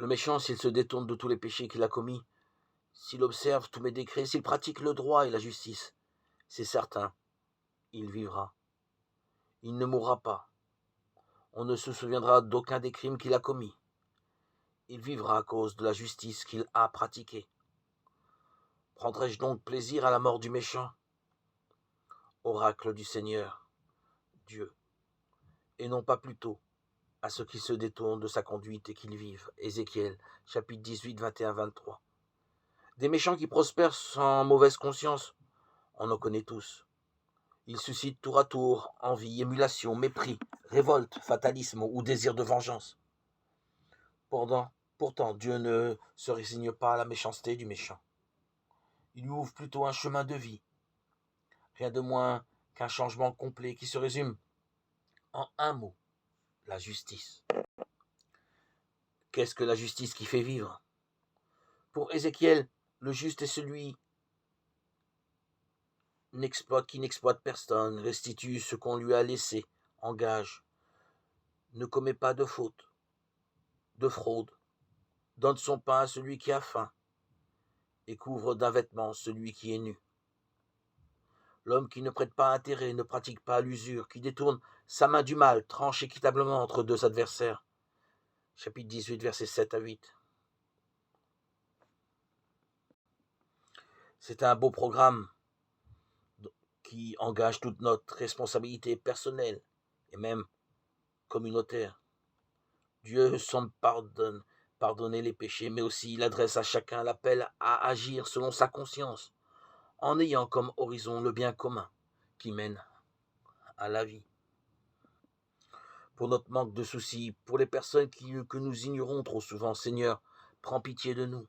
Le méchant, s'il se détourne de tous les péchés qu'il a commis, s'il observe tous mes décrets, s'il pratique le droit et la justice, c'est certain, il vivra. Il ne mourra pas. On ne se souviendra d'aucun des crimes qu'il a commis. Il vivra à cause de la justice qu'il a pratiquée. Prendrai-je donc plaisir à la mort du méchant? Oracle du Seigneur, Dieu, et non pas plutôt à ceux qui se détournent de sa conduite et qu'ils vivent. Ézéchiel, chapitre 18, 21-23. Des méchants qui prospèrent sans mauvaise conscience, on en connaît tous. Ils suscitent tour à tour envie, émulation, mépris, révolte, fatalisme ou désir de vengeance. Pourtant, Dieu ne se résigne pas à la méchanceté du méchant. Il lui ouvre plutôt un chemin de vie, rien de moins qu'un changement complet qui se résume en un mot, la justice. Qu'est-ce que la justice qui fait vivre? Pour Ézéchiel, le juste est celui qui n'exploite personne, restitue ce qu'on lui a laissé, engage, ne commet pas de faute, de fraude, donne son pain à celui qui a faim, et couvre d'un vêtement celui qui est nu. L'homme qui ne prête pas intérêt, ne pratique pas l'usure, qui détourne sa main du mal, tranche équitablement entre deux adversaires. Chapitre 18, versets 7-8. C'est un beau programme qui engage toute notre responsabilité personnelle et même communautaire. Dieu semble pardonner les péchés, mais aussi il adresse à chacun l'appel à agir selon sa conscience, en ayant comme horizon le bien commun qui mène à la vie. Pour notre manque de soucis, pour les personnes que nous ignorons trop souvent, Seigneur, prends pitié de nous.